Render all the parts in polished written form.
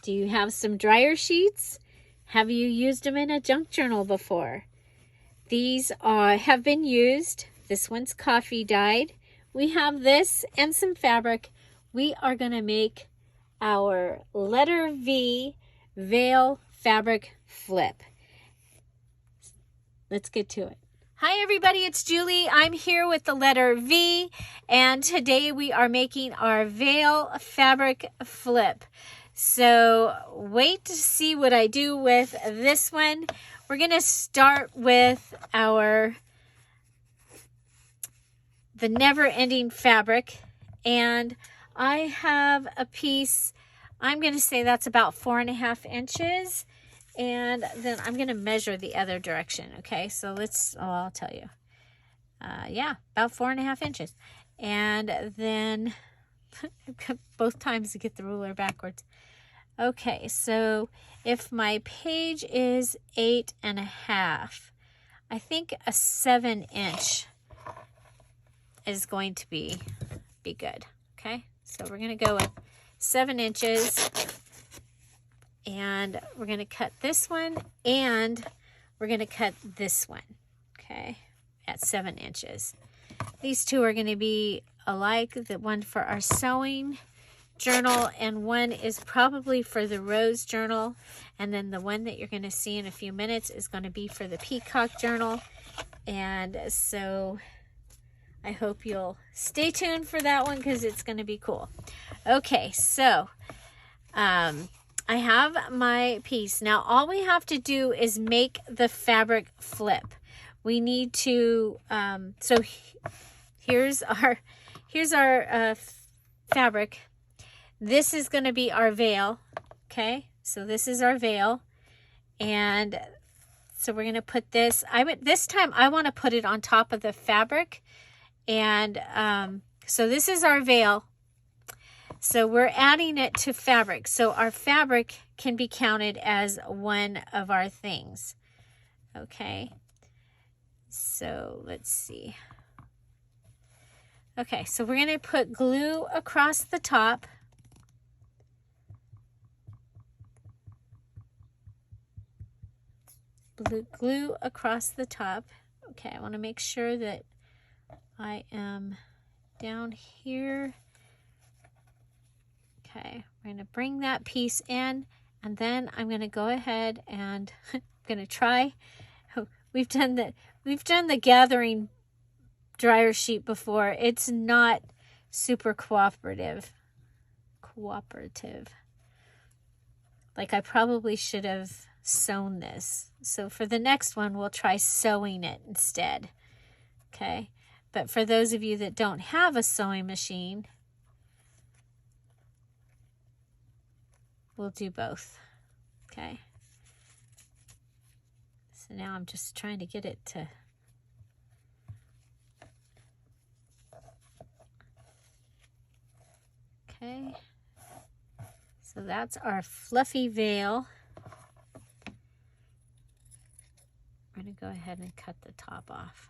Do you have some dryer sheets? Have you used them in a junk journal before? These have been used. This one's coffee dyed. We have this and some fabric. We are going to make our letter V veil fabric flip. Let's get to it. Hi everybody, it's Julie. I'm here with the letter V, and today we are making our veil fabric flip. So wait to see what I do with this one. We're going to start with the never-ending fabric, and I have a piece, I'm going to say that's about 4.5 inches. And then I'm going to measure the other direction, okay? So I'll tell you. Yeah, about 4.5 inches. And then, both times to get the ruler backwards. Okay, so if my page is 8.5, I think a 7-inch is going to be good, okay? So we're going to go with 7 inches. And we're going to cut this one, and we're going to cut this one, okay, at 7 inches. These two are going to be alike, the one for our sewing journal, and one is probably for the rose journal, and then the one that you're going to see in a few minutes is going to be for the Peacock journal. And so I hope you'll stay tuned for that one because it's going to be cool. Okay, so I have my piece. Now all we have to do is make the fabric flip. We need to, so here's our fabric. This is going to be our veil, okay? So this is our veil, and so we're going to put this, this time I want to put it on top of the fabric, and so this is our veil. So we're adding it to fabric. So our fabric can be counted as one of our things. Okay. So let's see. Okay, so we're going to put glue across the top. Glue across the top. Okay, I want to make sure that I am down here. Okay, we're going to bring that piece in, and then I'm going to go ahead and I'm going to try. We've done the gathering dryer sheet before. It's not super cooperative. Like I probably should have sewn this. So for the next one, we'll try sewing it instead. Okay, but for those of you that don't have a sewing machine, we'll do both, okay? So now I'm just trying to get it to... Okay. So that's our fluffy veil. We're going to go ahead and cut the top off.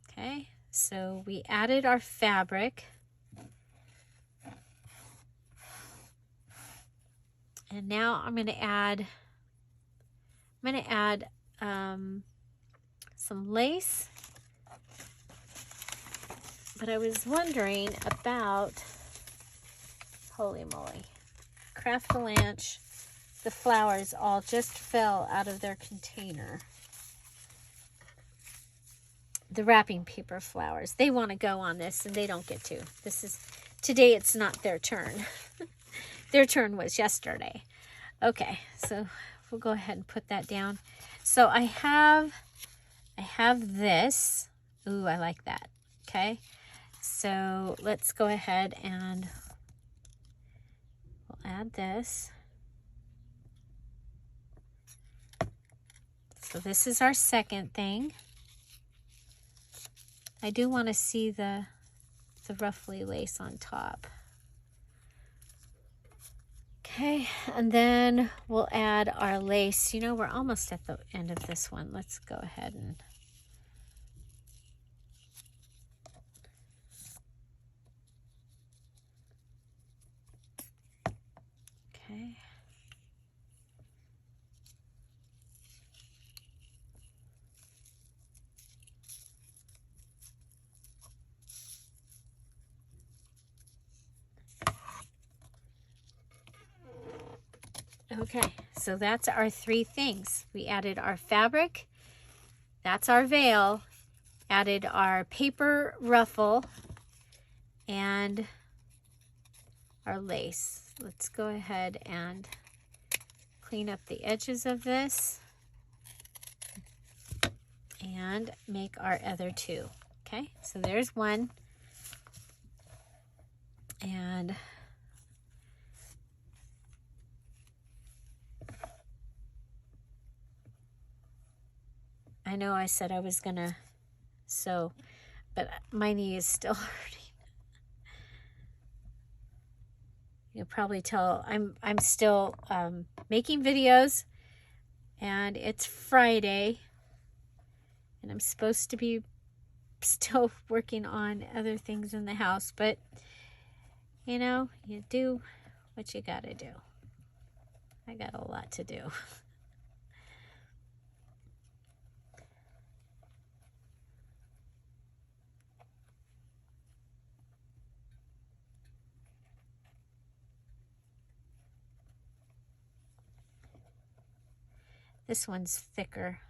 Okay, so we added our fabric. And now I'm going to add some lace. But I was wondering about, holy moly, Craft-A-Lanch, the flowers all just fell out of their container. The wrapping paper flowers, they want to go on this and they don't get to. Today it's not their turn. Their turn was yesterday. Okay, so we'll go ahead and put that down. So I have this. Ooh, I like that. Okay, so let's go ahead and we'll add this. So this is our second thing. I do want to see the ruffly lace on top. Okay, and then we'll add our lace. You know, we're almost at the end of this one. Let's go ahead and Okay. Okay, so that's our 3 things. We added our fabric, that's our veil, added our paper ruffle, and our lace. Let's go ahead and clean up the edges of this and make our other 2. Okay, so there's one. And I know I said I was gonna sew, but my knee is still hurting. You'll probably tell I'm still making videos, and it's Friday, and I'm supposed to be still working on other things in the house, but you know, you do what you gotta do. I got a lot to do. This one's thicker.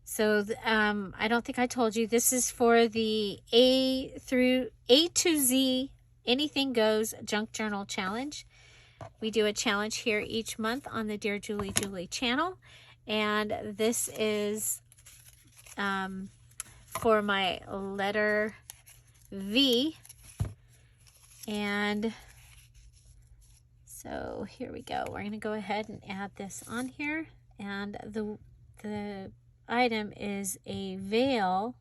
So I don't think I told you, this is for the A to Z Anything Goes Junk Journal Challenge. We do a challenge here each month on the Dear Julie Julie channel, and this is for my letter V. And so here we go. We're going to go ahead and add this on here, and the item is a veil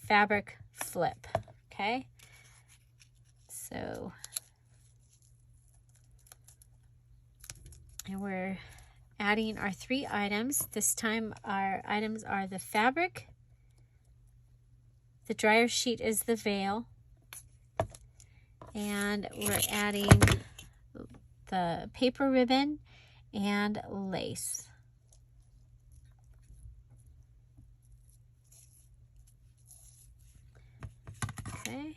fabric flip. Okay, so and we're adding our 3 items. This time our items are the fabric, the dryer sheet is the veil, and we're adding the paper ribbon and lace. Okay.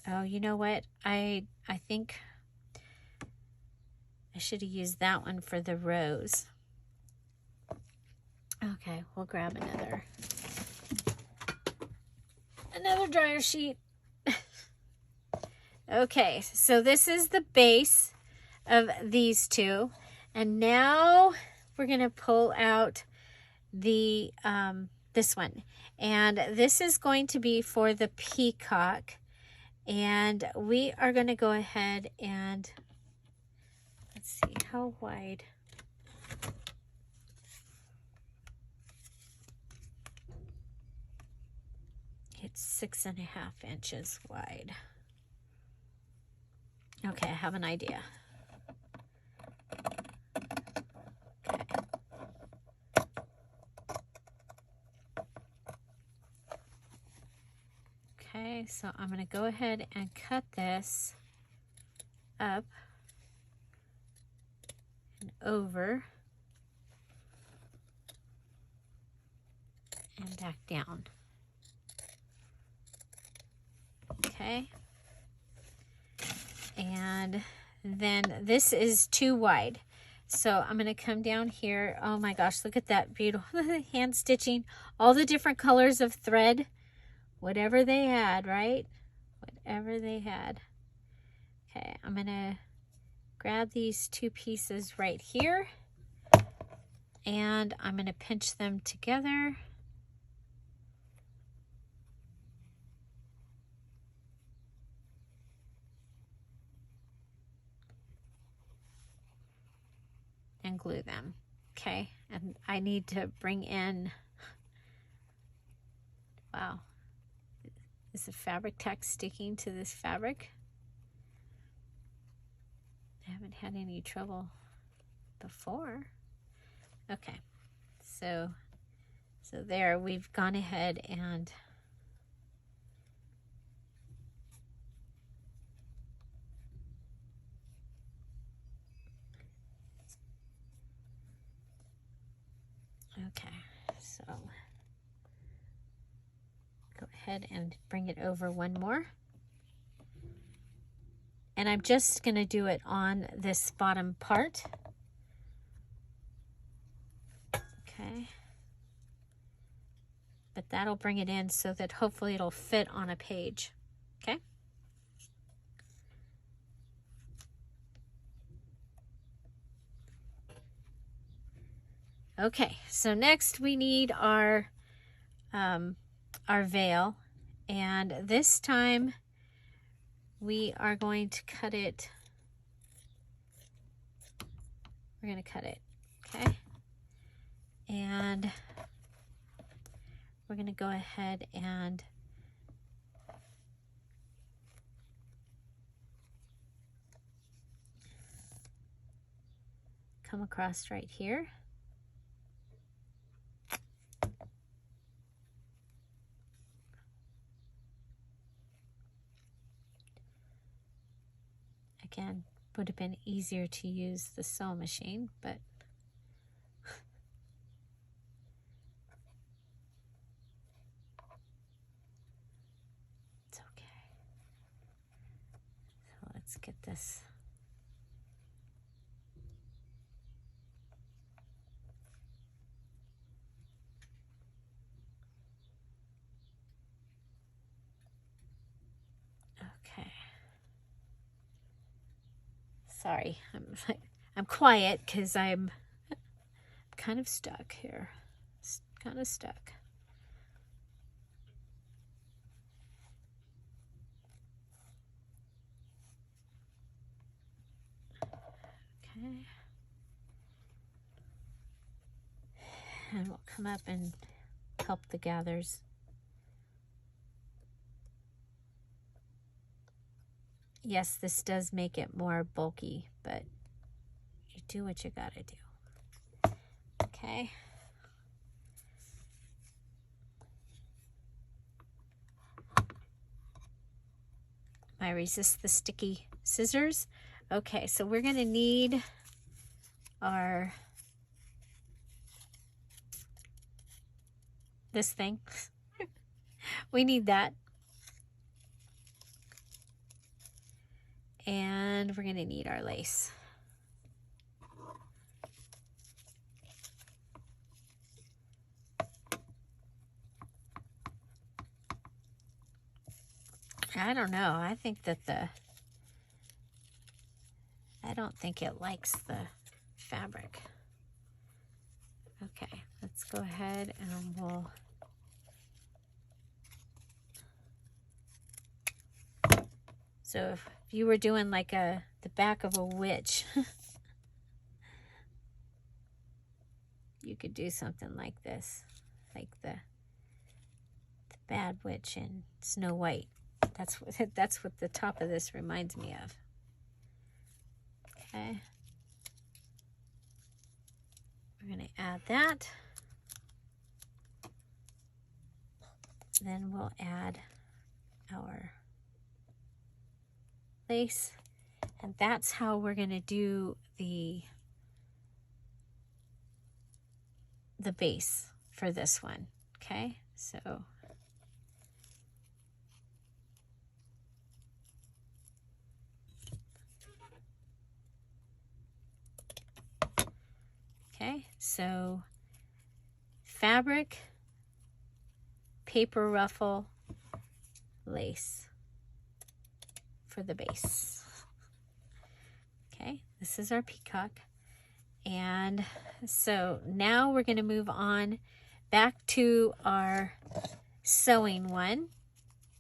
Oh, you know what? I think I should have used that one for the rose. Okay, we'll grab another dryer sheet. Okay, so this is the base of these 2, and now we're gonna pull out the this one, and this is going to be for the peacock, and we are going to go ahead and let's see how wide. It's 6.5 inches wide. Okay, I have an idea. Okay, so I'm going to go ahead and cut this up and over and back down. Okay, and then this is too wide, so I'm going to come down here. Oh my gosh, look at that beautiful hand stitching, all the different colors of thread, whatever they had, right? Whatever they had. Okay, I'm going to grab these 2 pieces right here, and I'm going to pinch them together. And glue them. Okay, and I need to bring in, wow, is the fabric tack sticking to this fabric? haven't had any trouble before. Okay, so there we've gone ahead and okay, so go ahead and bring it over one more. And I'm just going to do it on this bottom part. Okay. But that'll bring it in so that hopefully it'll fit on a page. Okay. Okay, so next we need our veil, and this time we are going to cut it. We're going to cut it, okay? And we're going to go ahead and come across right here. Again, would have been easier to use the sewing machine, but it's okay. So let's get this. Okay. Sorry, I'm quiet because I'm kind of stuck here. Kind of stuck. Okay. And we'll come up and help the gathers. Yes, this does make it more bulky, but you do what you gotta do. Okay. I resist the sticky scissors. Okay, so we're gonna need our, this thing. We need that. And we're gonna need our lace. I don't know. I think that I don't think it likes the fabric. Okay, let's go ahead and we'll so if you were doing like the back of a witch, you could do something like this, like the bad witch in Snow White. That's what the top of this reminds me of. Okay. We're going to add that. Then we'll add our lace. And that's how we're going to do the base for this one. Okay, so okay, so fabric, paper ruffle, lace for the base. Okay, this is our peacock. And so now we're going to move on back to our sewing one.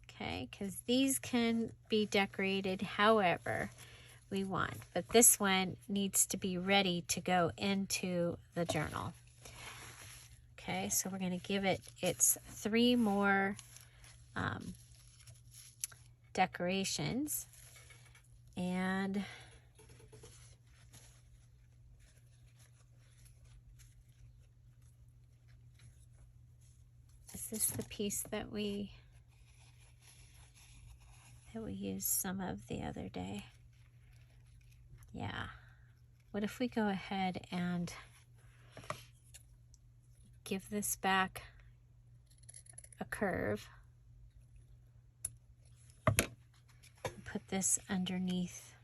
Okay, because these can be decorated however we want, but this one needs to be ready to go into the journal. Okay, so we're going to give it its 3 more decorations, and Is this the piece that we used some of the other day? Yeah. What if we go ahead and give this back a curve? Put this underneath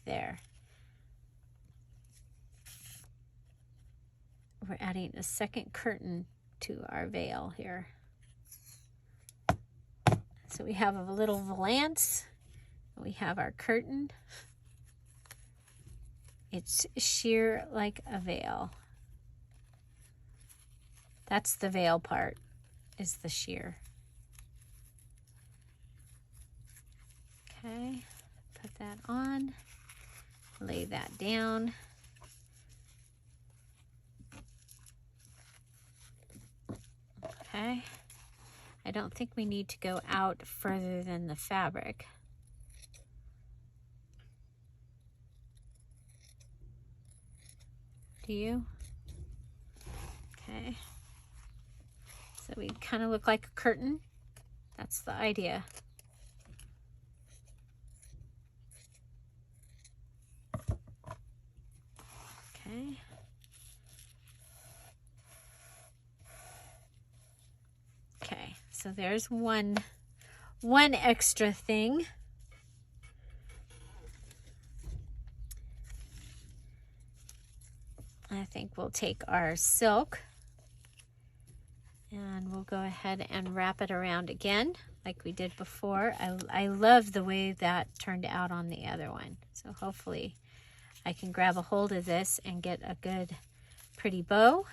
there. We're adding a second curtain to our veil here. So we have a little valance. We have our curtain. It's sheer like a veil. That's the veil part, is the sheer. Okay, put that on, lay that down. Okay, I don't think we need to go out further than the fabric. Do you? Okay, so we kind of look like a curtain. That's the idea. Okay. Okay, so there's one extra thing. I think we'll take our silk and we'll go ahead and wrap it around again like we did before. I love the way that turned out on the other one. So hopefully I can grab a hold of this and get a good pretty bow.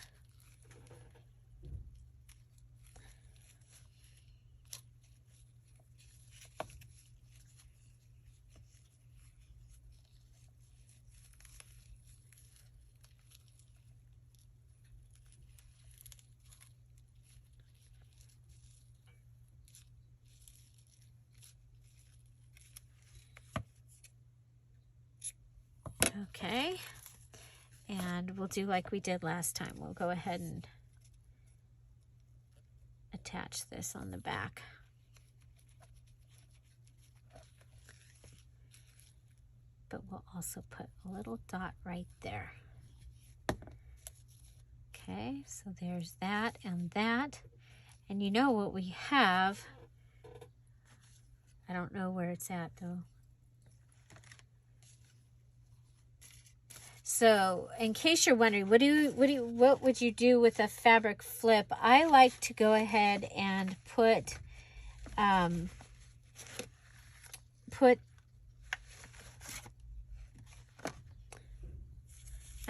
Okay, and we'll do like we did last time. We'll go ahead and attach this on the back. But we'll also put a little dot right there. Okay, so there's that and that. And you know what we have, I don't know where it's at though. So, in case you're wondering, what would you do with a fabric flip? I like to go ahead and put I'm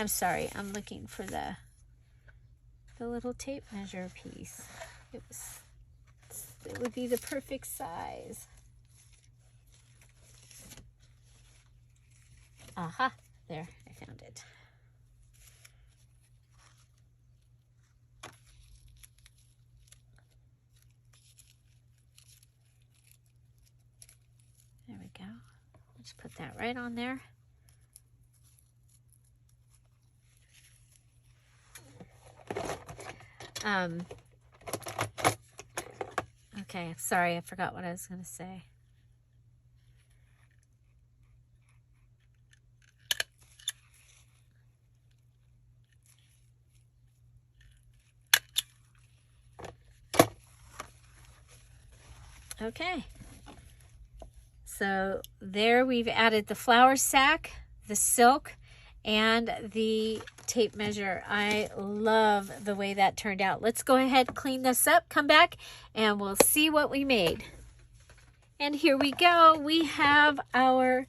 sorry, I'm looking for the little tape measure piece. It would be the perfect size. Aha, there. Found it. There we go. Let's put that right on there. Okay, sorry, I forgot what I was going to say. Okay, so there we've added the flour sack, the silk, and the tape measure. I love the way that turned out. Let's go ahead, clean this up, come back, and we'll see what we made. And here we go. We have our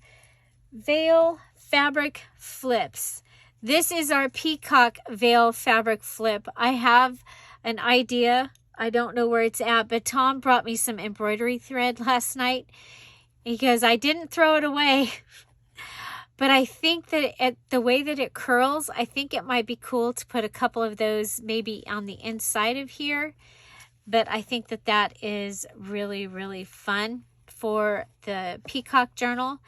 veil fabric flips. This is our Peacock veil fabric flip. I have an idea. I don't know where it's at, but Tom brought me some embroidery thread last night because I didn't throw it away. But I think that the way that it curls, I think it might be cool to put a couple of those maybe on the inside of here. But I think that that is really, really fun for the Peacock journal.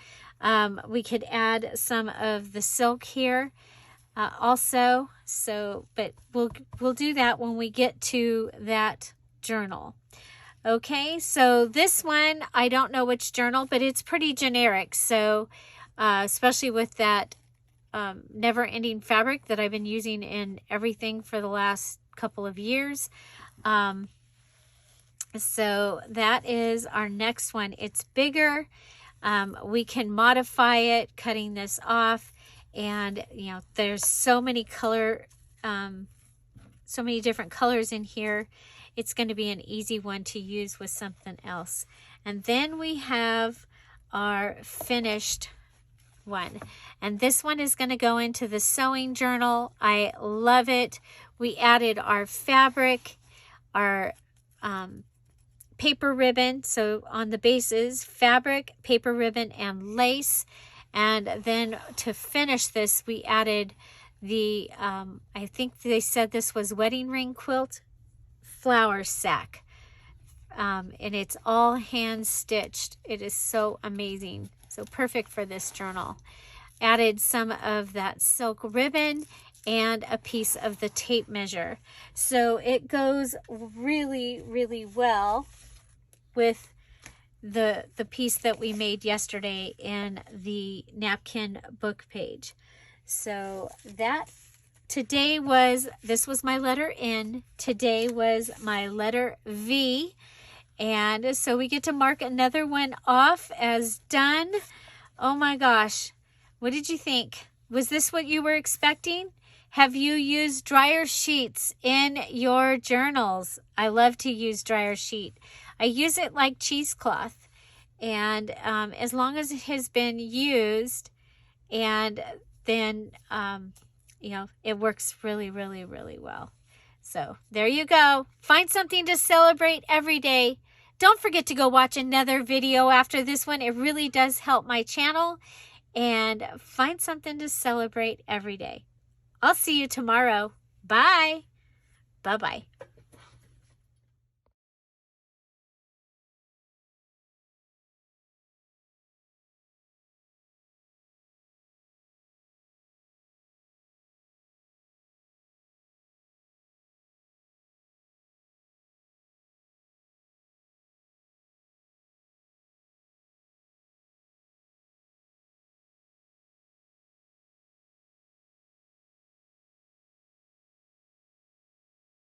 We could add some of the silk here. also. So, but we'll do that when we get to that journal. Okay, so this one, I don't know which journal, but it's pretty generic. So, especially with that never-ending fabric that I've been using in everything for the last couple of years. So that is our next one. It's bigger. We can modify it, cutting this off. And, you know, there's so many so many different colors in here. It's going to be an easy one to use with something else. And then we have our finished one. And this one is going to go into the sewing journal. I love it. We added our fabric, our paper ribbon. So on the bases, fabric, paper ribbon, and lace. And then to finish this, we added the, I think they said this was wedding ring quilt flower sack. And it's all hand stitched. It is so amazing. So perfect for this journal. Added some of that silk ribbon and a piece of the tape measure. So it goes really, really well with the piece that we made yesterday in the napkin book page. So that today this was my letter N. Today was my letter V. And so we get to mark another one off as done. Oh my gosh. What did you think? Was this what you were expecting? Have you used dryer sheets in your journals? I love to use dryer sheet. I use it like cheesecloth. And as long as it has been used, and then, you know, it works really, really, really well. So there you go. Find something to celebrate every day. Don't forget to go watch another video after this one. It really does help my channel. And find something to celebrate every day. I'll see you tomorrow. Bye. Bye-bye.